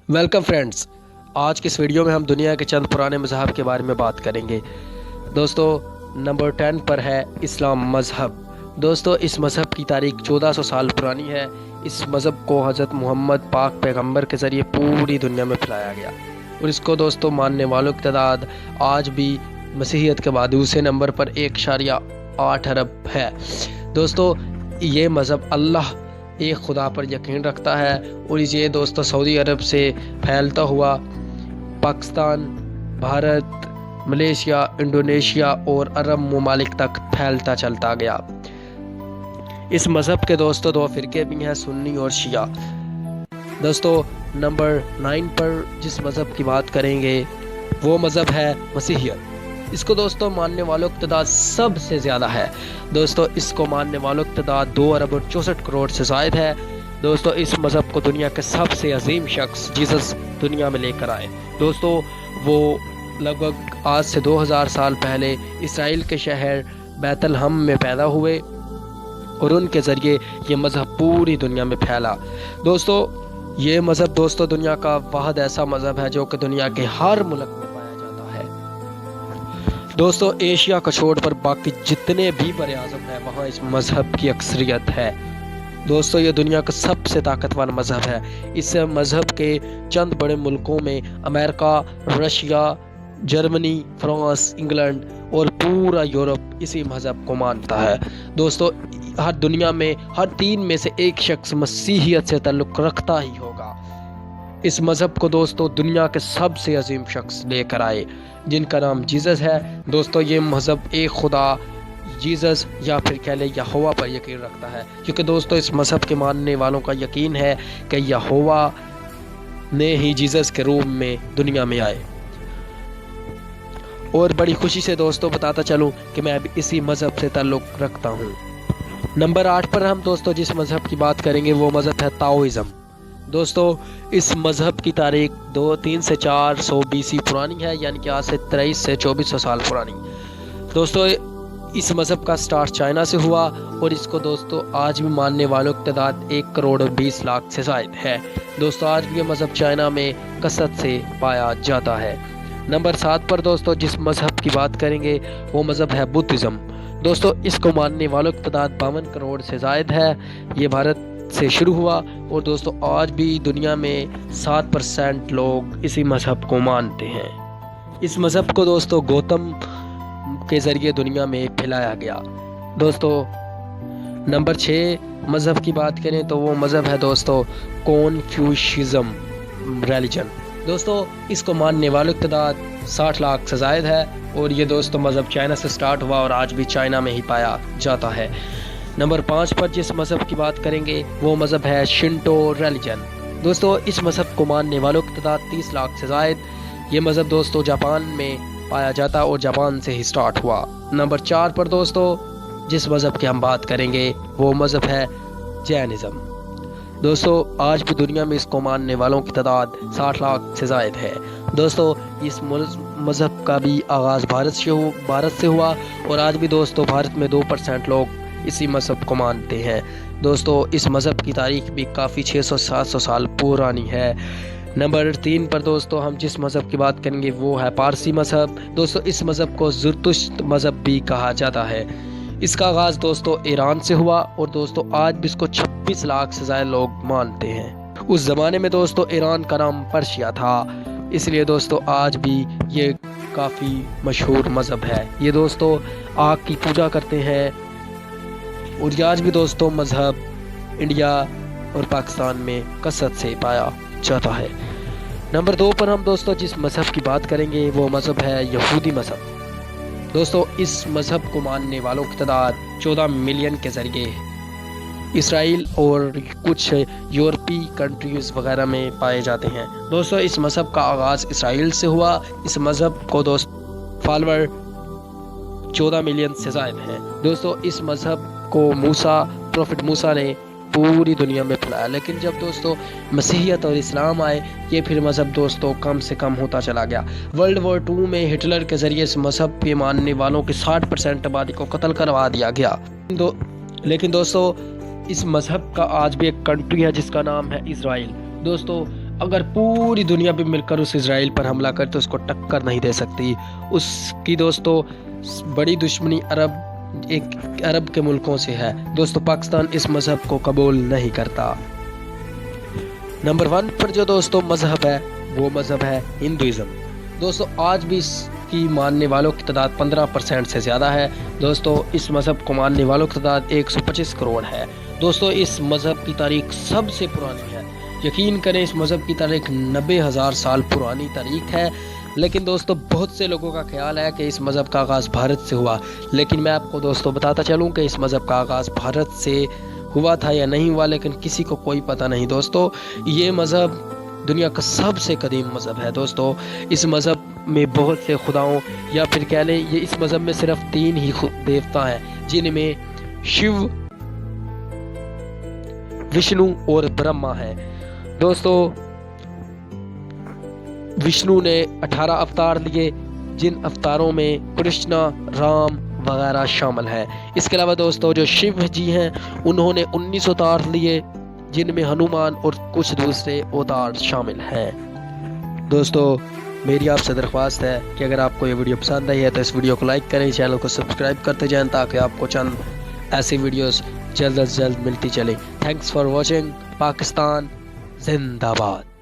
Welcome friends. आज की इस वीडियो में हम दुनिया के चंद पुराने मज़हब के बारे में बात करेंगे। दोस्तों, नंबर 10 पर है इस्लाम मज़हब। दोस्तों, इस मज़हब की तारीख 1400 साल पुरानी है। इस मज़हब को हज़रत मोहम्मद पाक पैगंबर के ज़रिए पूरी दुनिया में फैलाया गया और इसको दोस्तों मानने वालों की तादाद आज भी मसीहियत के बाद दूसरे नंबर पर 1.8 अरब है। दोस्तों, ये मज़हब अल्लाह एक खुदा पर यकीन रखता है और ये दोस्तों सऊदी अरब से फैलता हुआ पाकिस्तान, भारत, मलेशिया, इंडोनेशिया और अरब ममालिक तक फैलता चलता गया। इस मज़हब के दोस्तों दो फ़िरके भी हैं, सुन्नी और शिया। दोस्तों, नंबर 9 पर जिस मज़हब की बात करेंगे वो मज़हब है मसीहियत। इसको दोस्तों मानने वालों की तादाद सबसे ज़्यादा है। दोस्तों, इसको मानने वालों की तादाद 2 अरब और 64 करोड़ से ज़ायद है। दोस्तों, इस मज़हब को दुनिया के सबसे अजीम शख्स जीसस दुनिया में लेकर आए। दोस्तों, वो लगभग आज से 2000 साल पहले इसराइल के शहर बैतलहम में पैदा हुए और उनके ज़रिए ये मज़हब पूरी दुनिया में फैला। दोस्तों, ये मज़हब दोस्तों दुनिया का वाहिद ऐसा मज़हब है जो कि दुनिया के हर मुल्क में पाया जाता है। दोस्तों, एशिया को छोड़ पर बाकी जितने भी बर आज़म हैं वहाँ इस मज़हब की अक्सरियत है। दोस्तों, ये दुनिया का सबसे ताकतवर मज़हब है। इस मज़हब के चंद बड़े मुल्कों में America, Russia, Germany, France, England और पूरा यूरोप इसी मज़हब को मानता है। दोस्तों, हर दुनिया में हर 3 में से एक शख्स मसीहियत से ताल्लुक़ रखता ही होगा। इस मज़हब को दोस्तों दुनिया के सबसे अजीम शख्स लेकर आए जिनका नाम जीसस है। दोस्तों, ये मज़हब एक खुदा जीसस या फिर कह लें यहोवा पर यकीन रखता है, क्योंकि दोस्तों इस मज़हब के मानने वालों का यकीन है कि यहोवा ने ही जीसस के रूप में दुनिया में आए। और बड़ी खुशी से दोस्तों बताता चलूं कि मैं अभी इसी मज़हब से ताल्लुक़ रखता हूं। नंबर 8 पर हम दोस्तों जिस मज़हब की बात करेंगे वो मज़हब है ताओइज़्म। दोस्तों, इस मज़हब की तारीख 3 से 400 BC पुरानी है, यानी कि आज से 23 से 2400 साल पुरानी। दोस्तों, इस मज़हब का स्टार्ट चाइना से हुआ और इसको दोस्तों आज भी मानने वालों की तादाद 1 करोड़ 20 लाख से ज़ायद है। दोस्तों, आज भी ये मज़हब चाइना में कसरत से पाया जाता है। नंबर 7 पर दोस्तों जिस मज़हब की बात करेंगे वो मज़हब है बुद्धिज़्म। दोस्तों, इसको मानने वालों की तादाद 52 करोड़ से ज़ायद है। ये भारत से शुरू हुआ और दोस्तों आज भी दुनिया में 7% लोग इसी मज़हब को मानते हैं। इस मज़हब को दोस्तों गौतम के ज़रिए दुनिया में फैलाया गया। दोस्तों, नंबर 6 मज़हब की बात करें तो वो मज़हब है दोस्तों कन्फ्यूशियज़म रिलीजन। दोस्तों, इसको मानने वालों की तादाद 60 लाख से ज़ायद है और ये दोस्तों मज़हब चाइना से स्टार्ट हुआ और आज भी चाइना में ही पाया जाता है। नंबर 5 पर जिस मज़हब की बात करेंगे वो मज़हब है शिंटो रिलीजन। दोस्तों, इस मज़हब को मानने वालों की तादाद 30 लाख से ज़ायद। ये मज़हब दोस्तों जापान में पाया जाता और जापान से ही स्टार्ट हुआ। नंबर 4 पर दोस्तों जिस मज़हब की हम बात करेंगे वो मज़हब है जैनिज़्म। दोस्तों, आज भी दुनिया में इसको मानने वालों की तादाद 60 लाख से ज़ायद है। दोस्तों, इस मज़हब का भी आगाज़ भारत से हुआ और आज भी दोस्तों भारत में 2% लोग इसी मज़हब को मानते हैं। दोस्तों, इस मज़हब की तारीख भी काफ़ी 600-700 साल पुरानी है। नंबर 3 पर दोस्तों हम जिस मज़हब की बात करेंगे वो है पारसी मज़हब। दोस्तों, इस मज़हब को ज़रतुश्त मज़हब भी कहा जाता है। इसका आगाज़ दोस्तों ईरान से हुआ और दोस्तों आज भी इसको 26 लाख से ज़्यादा लोग मानते हैं। उस ज़माने में दोस्तों ईरान का नाम पर्शिया था, इसलिए दोस्तों आज भी ये काफ़ी मशहूर मज़हब है। ये दोस्तों आग की पूजा करते हैं और ये आज भी दोस्तों मज़हब इंडिया और पाकिस्तान में कसरत से पाया जाता है। नंबर 2 पर हम दोस्तों जिस मज़हब की बात करेंगे वो मज़हब है यहूदी मज़हब। दोस्तों, इस मज़हब को मानने वालों की तादाद 14 मिलियन के ज़रिए इसराइल और कुछ यूरोपीय कंट्रीज़ वगैरह में पाए जाते हैं। दोस्तों, इस मज़हब का आगाज़ इसराइल से हुआ। इस मज़हब को दोस्त फॉलोअर 14 मिलियन से ज़ायद हैं। दोस्तों, इस मज़हब को प्रोफेट मूसा ने पूरी दुनिया में फैलाया, लेकिन जब दोस्तों मसीहियत और इस्लाम आए ये फिर मज़हब दोस्तों कम से कम होता चला गया। वर्ल्ड वॉर 2 में हिटलर के ज़रिए इस मज़हब के मानने वालों की 60% आबादी को कत्ल करवा दिया गया। लेकिन दोस्तों इस मज़हब का आज भी एक कंट्री है जिसका नाम है इसराइल। दोस्तों अगर पूरी दुनिया भी मिलकर उस इजराइल पर हमला करे तो उसको टक्कर नहीं दे सकती। उसकी दोस्तों बड़ी दुश्मनी अरब के मुल्कों से है। दोस्तों पाकिस्तान इस मज़हब को कबूल नहीं करता। नंबर 1 पर जो दोस्तों मज़हब है वो मज़हब है हिंदुइज़्म। दोस्तों आज भी इसकी मानने वालों की तादाद 15% से ज़्यादा है। दोस्तों इस मज़हब को मानने वालों की तादाद 125 करोड़ है। दोस्तों इस मज़हब की तारीख सबसे पुरानी है। यकीन करें इस मज़हब की तारीख 90,000 साल पुरानी तारीख है। लेकिन दोस्तों बहुत से लोगों का ख्याल है कि इस मज़हब का आगाज़ भारत से हुआ, लेकिन मैं आपको दोस्तों बताता चलूँ कि इस मज़हब का आगाज़ भारत से हुआ था या नहीं हुआ, लेकिन किसी को कोई पता नहीं। दोस्तों ये मज़हब दुनिया का सबसे कदीम मज़हब है। दोस्तों इस मज़हब में बहुत से खुदाओं या फिर कह लें ये इस मज़हब में सिर्फ 3 ही देवता हैं, जिनमें शिव, विष्णु और ब्रह्मा है। दोस्तों विष्णु ने 18 अवतार लिए, जिन अवतारों में कृष्णा, राम वगैरह शामिल है। इसके अलावा दोस्तों जो शिव जी हैं उन्होंने 19 अवतार लिए, जिनमें हनुमान और कुछ दूसरे अवतार शामिल हैं। दोस्तों मेरी आपसे दरख्वास्त है कि अगर आपको ये वीडियो पसंद आई है तो इस वीडियो को लाइक करें, चैनल को सब्सक्राइब करते जाएं ताकि आपको चंद ऐसी वीडियोस जल्द से जल्द मिलती चले। Thanks for watching. पाकिस्तान जिंदाबाद।